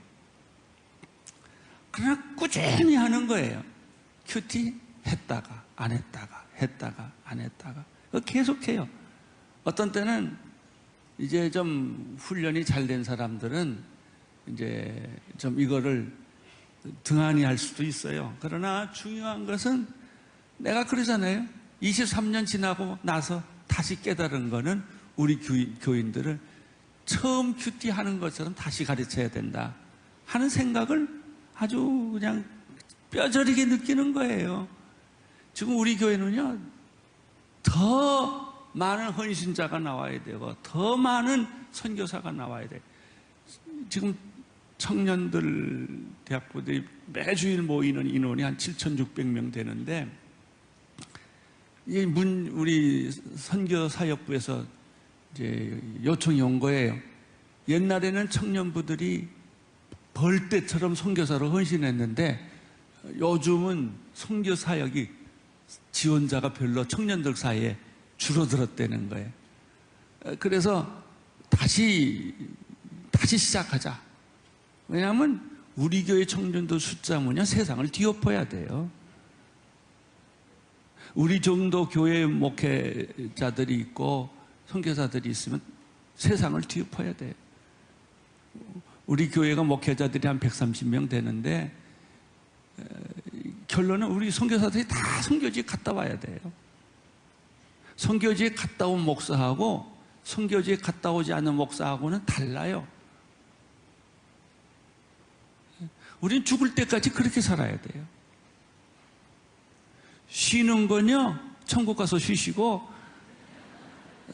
그러나 꾸준히 하는 거예요. 큐티 했다가 안 했다가 했다가 안 했다가 계속해요. 어떤 때는 이제 좀 훈련이 잘 된 사람들은 이제 좀 이거를 등한히 할 수도 있어요. 그러나 중요한 것은 내가 그러잖아요. 23년 지나고 나서 다시 깨달은 거는 우리 교인들을 처음 큐티 하는 것처럼 다시 가르쳐야 된다 하는 생각을 아주 그냥 뼈저리게 느끼는 거예요. 지금 우리 교회는요, 더 많은 헌신자가 나와야 되고 더 많은 선교사가 나와야 돼요. 지금 청년들 대학부들이 매주일 모이는 인원이 한 7,600명 되는데, 우리 선교사역부에서 이제 요청이 온 거예요. 옛날에는 청년부들이 벌떼처럼 선교사로 헌신했는데 요즘은 선교사역이 지원자가 별로 청년들 사이에 줄어들었다는 거예요. 그래서 다시 시작하자. 왜냐하면 우리 교회 청년들 숫자면요, 세상을 뒤엎어야 돼요. 우리 정도 교회 목회자들이 있고 선교사들이 있으면 세상을 뒤엎어야 돼요. 우리 교회가 목회자들이 한 130명 되는데 결론은 우리 선교사들이 다 선교지에 갔다 와야 돼요. 선교지에 갔다 온 목사하고 선교지에 갔다 오지 않은 목사하고는 달라요. 우리는 죽을 때까지 그렇게 살아야 돼요. 쉬는 건요, 천국 가서 쉬시고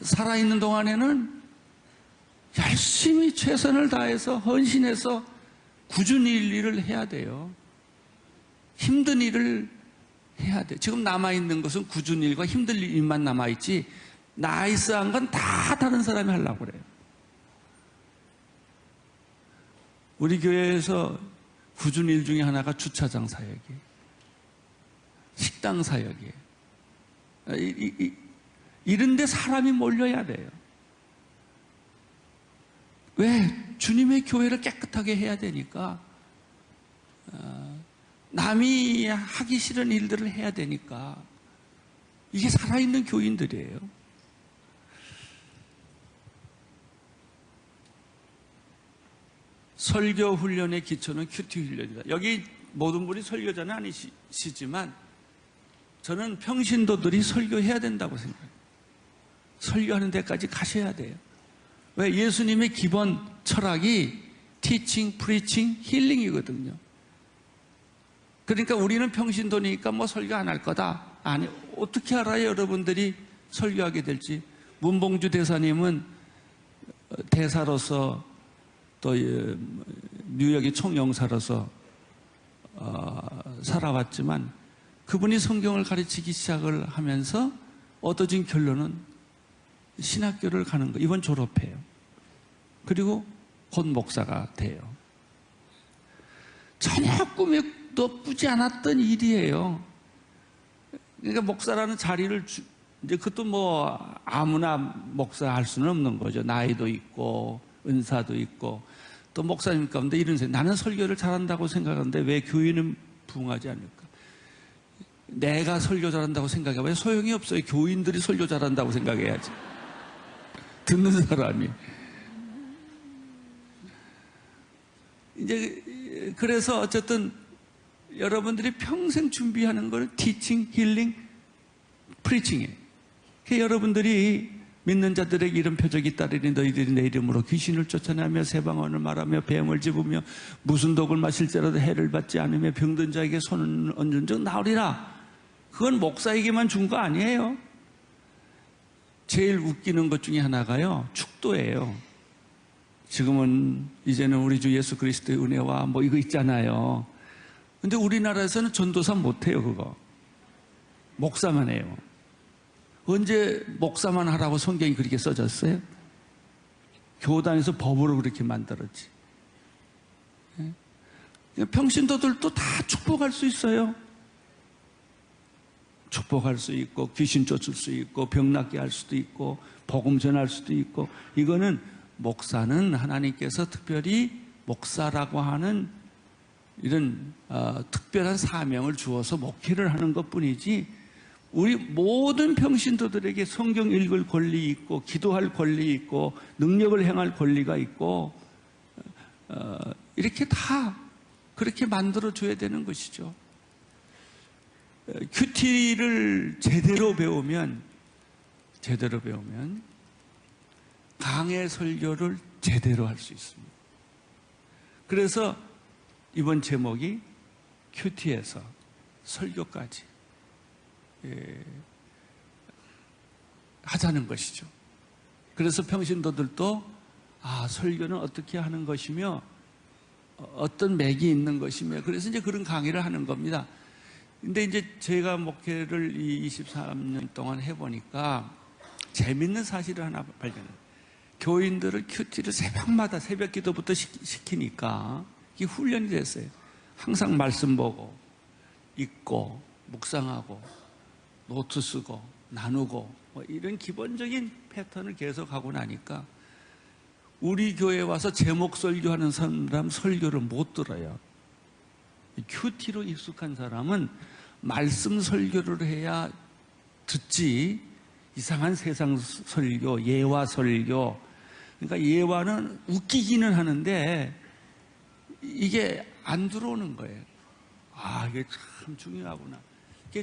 살아있는 동안에는 열심히 최선을 다해서 헌신해서 꾸준히 일을 해야 돼요. 힘든 일을 해야 돼요. 지금 남아있는 것은 꾸준히 일과 힘든 일만 남아있지 나이스한 건 다 다른 사람이 하려고 그래요. 우리 교회에서 꾸준히 일 중에 하나가 주차장 사역이에요. 식당 사역이에요. 이런 데 사람이 몰려야 돼요. 왜? 주님의 교회를 깨끗하게 해야 되니까. 남이 하기 싫은 일들을 해야 되니까. 이게 살아있는 교인들이에요. 설교 훈련의 기초는 큐티 훈련이다. 여기 모든 분이 설교자는 아니시지만 저는 평신도들이 설교해야 된다고 생각해요. 설교하는 데까지 가셔야 돼요. 왜? 예수님의 기본 철학이 teaching, preaching, healing이거든요. 그러니까 우리는 평신도니까 뭐 설교 안 할 거다. 아니, 어떻게 알아요? 여러분들이 설교하게 될지. 문봉주 대사님은 대사로서 또 뉴욕의 총영사로서 살아왔지만 그분이 성경을 가르치기 시작을 하면서 얻어진 결론은 신학교를 가는 거. 이번 졸업해요. 그리고 곧 목사가 돼요. 전혀 꿈에도 꾸지 않았던 일이에요. 그러니까 목사라는 자리를 이제 그것도 뭐 아무나 목사할 수는 없는 거죠. 나이도 있고 은사도 있고 또 목사님 가운데 이런 생각. 나는 설교를 잘한다고 생각하는데 왜 교인은 부응하지 않을까? 내가 설교 잘한다고 생각해봐야 소용이 없어요. 교인들이 설교 잘한다고 생각해야지. 듣는 사람이. 이제 그래서 어쨌든 여러분들이 평생 준비하는 걸 티칭, 힐링, 프리칭이에요. 여러분들이 믿는 자들에게 이런 표적이 있다리니 너희들이 내 이름으로 귀신을 쫓아내며 새방언을 말하며 뱀을 집으며 무슨 독을 마실지라도 해를 받지 않으며 병든 자에게 손을 얹은 적 나으리라. 그건 목사에게만 준 거 아니에요. 제일 웃기는 것 중에 하나가요, 축도예요. 지금은 이제는 우리 주 예수 그리스도의 은혜와 뭐 이거 있잖아요. 근데 우리나라에서는 전도사 못해요, 그거. 목사만 해요. 언제 목사만 하라고 성경이 그렇게 써졌어요? 교단에서 법으로 그렇게 만들었지. 평신도들도 다 축복할 수 있어요. 축복할 수 있고, 귀신 쫓을 수 있고, 병 낫게 할 수도 있고, 복음 전할 수도 있고. 이거는 목사는 하나님께서 특별히 목사라고 하는 이런 특별한 사명을 주어서 목회를 하는 것뿐이지, 우리 모든 평신도들에게 성경 읽을 권리 있고, 기도할 권리 있고, 능력을 행할 권리가 있고, 이렇게 다 그렇게 만들어줘야 되는 것이죠. 큐티를 제대로 배우면 강해 설교를 제대로 할 수 있습니다. 그래서 이번 제목이 큐티에서 설교까지 하자는 것이죠. 그래서 평신도들도 설교는 어떻게 하는 것이며 어떤 맥이 있는 것이며, 그래서 이제 그런 강의를 하는 겁니다. 근데 이제 제가 목회를 이 23년 동안 해보니까 재밌는 사실을 하나 발견해요. 교인들을 큐티를 새벽마다 새벽 기도부터 시키니까 이게 훈련이 됐어요. 항상 말씀 보고, 읽고, 묵상하고, 노트 쓰고, 나누고, 뭐 이런 기본적인 패턴을 계속하고 나니까 우리 교회에 와서 제목 설교하는 사람 설교를 못 들어요. 큐티로 익숙한 사람은 말씀 설교를 해야 듣지, 이상한 세상 설교, 예화 설교. 그러니까 예화는 웃기기는 하는데 이게 안 들어오는 거예요. 이게 참 중요하구나.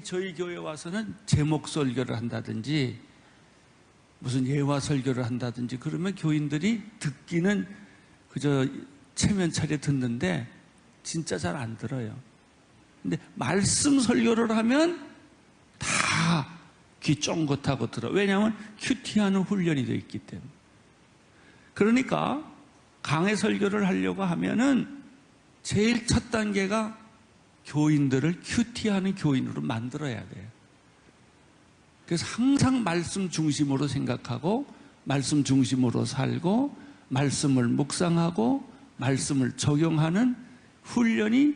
저희 교회에 와서는 제목 설교를 한다든지 무슨 예화 설교를 한다든지 그러면 교인들이 듣기는 그저 체면차례 듣는데 진짜 잘 안 들어요. 근데 말씀 설교를 하면 다 귀 쫑긋하고 들어. 왜냐하면 큐티하는 훈련이 되어 있기 때문에. 그러니까 강해 설교를 하려고 하면은 제일 첫 단계가 교인들을 큐티하는 교인으로 만들어야 돼요. 그래서 항상 말씀 중심으로 생각하고, 말씀 중심으로 살고, 말씀을 묵상하고, 말씀을 적용하는 훈련이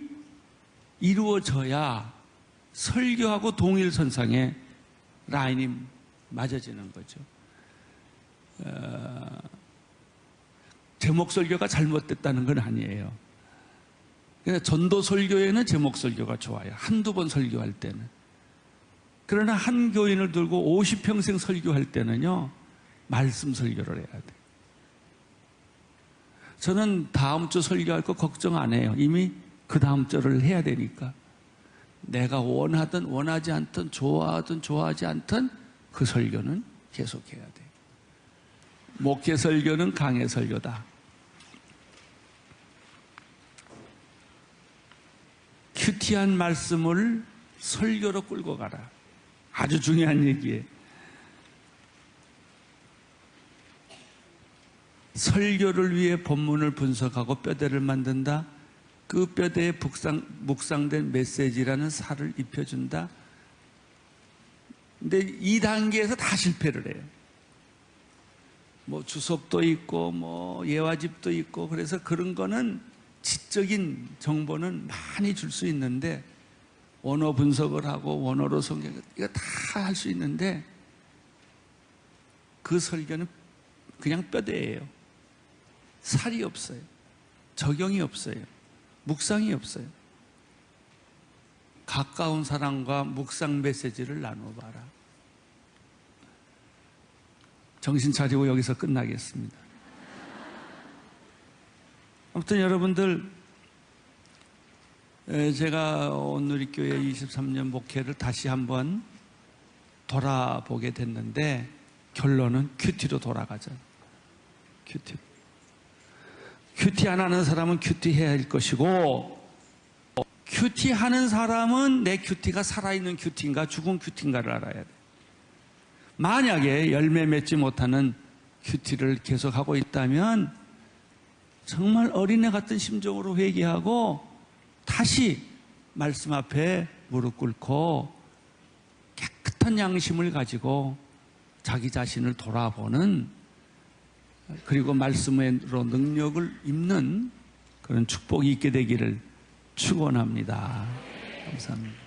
이루어져야 설교하고 동일선상에 라인이 맞아지는 거죠. 제목 설교가 잘못됐다는 건 아니에요. 그러니까 전도 설교에는 제목 설교가 좋아요. 한두 번 설교할 때는. 그러나 한 교인을 들고 50평생 설교할 때는요, 말씀 설교를 해야 돼요. 저는 다음 주 설교할 거 걱정 안 해요. 이미 그 다음 주를 해야 되니까. 내가 원하든 원하지 않든 좋아하든 좋아하지 않든 그 설교는 계속해야 돼요. 목회 설교는 강해 설교다. 큐티한 말씀을 설교로 끌고 가라. 아주 중요한 얘기예요. 설교를 위해 본문을 분석하고 뼈대를 만든다. 그 뼈대에 묵상된 메시지라는 살을 입혀준다. 근데 이 단계에서 다 실패를 해요. 뭐 주석도 있고 뭐 예화집도 있고, 그래서 그런 거는 지적인 정보는 많이 줄 수 있는데, 원어 분석을 하고 원어로 성경, 이거 다 할 수 있는데 그 설교는 그냥 뼈대예요. 살이 없어요. 적용이 없어요. 묵상이 없어요. 가까운 사람과 묵상 메시지를 나눠봐라. 정신 차리고 여기서 끝나겠습니다. 아무튼 여러분들, 제가 온누리교회 23년 목회를 다시 한번 돌아보게 됐는데 결론은 큐티로 돌아가자. 큐티. 큐티 안 하는 사람은 큐티해야 할 것이고, 큐티하는 사람은 내 큐티가 살아있는 큐티인가 죽은 큐티인가를 알아야 돼. 만약에 열매 맺지 못하는 큐티를 계속하고 있다면 정말 어린애 같은 심정으로 회개하고 다시 말씀 앞에 무릎 꿇고 깨끗한 양심을 가지고 자기 자신을 돌아보는, 그리고 말씀으로 능력을 입는 그런 축복이 있게 되기를 축원합니다. 감사합니다.